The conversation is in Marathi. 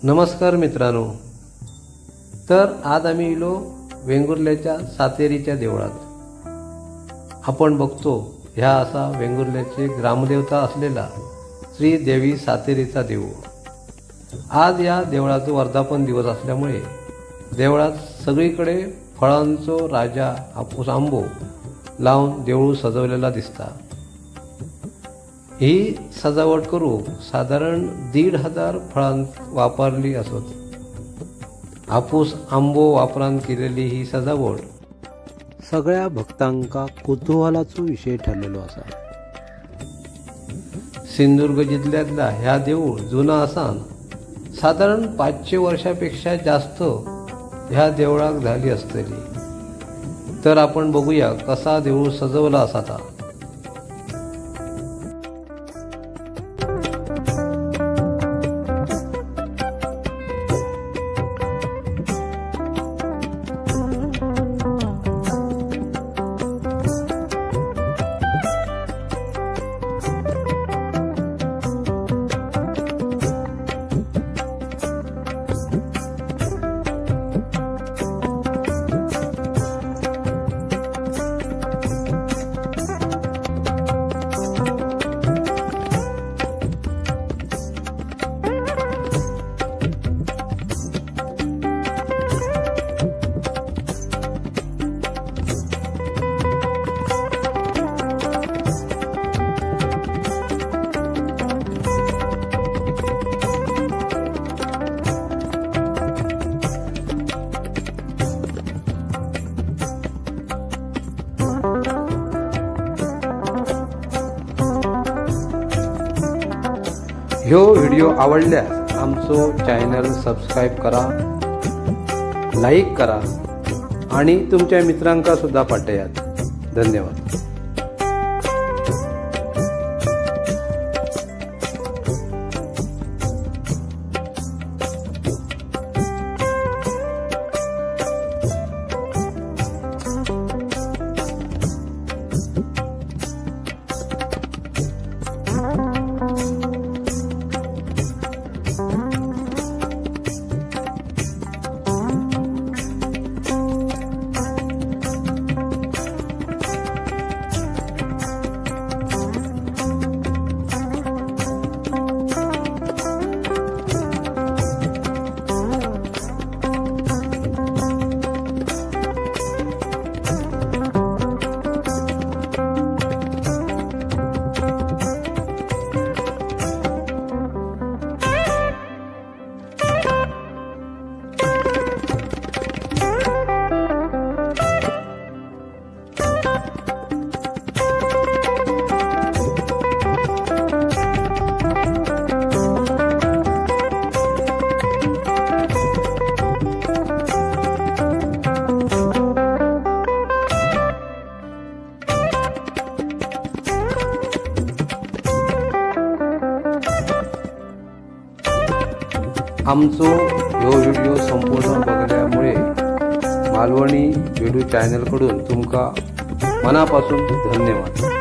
नमस्कार मित्रांनो, तर आज आम्ही इलो वेंगुर्ल्याच्या सातेरीच्या देवळात। आपण बघतो ह्या असा वेंगुर्ल्याचे ग्रामदेवता असलेला श्री देवी सातेरीचा देऊळ। आज या देवळाचा वर्धापन दिवस असल्यामुळे देवळात सगळीकडे फळांचो राजा हापूस आंबो लावून देऊळ सजवलेला दिसता। ही सजावट करू साधारण 1,500 फळां वापरली असत। हापूस आंबो वापरान केलेली ही सजावट सगळ्या भक्तांका कुतूहलाचो विषय ठरलेलो असा। सिंधुदुर्ग जिल्ह्यातला ह्या देऊळ जुना असान साधारण 500 वर्षापेक्षा जास्त ह्या देवळाक झाली असतली। तर आपण बघूया कसा देऊळ सजवला असाता। ह्यो व्हिडिओ आवडल्यास आमचो चॅनल सबस्क्राईब करा, लाईक करा आणि तुमच्या मित्रांका सुद्धा पाठयात। धन्यवाद। आमचो ह्यो व्हिडिओ संपूर्ण बघल्यामुळे मालवणी व्हिडिओ चॅनल कडून तुमका मनापासून धन्यवाद।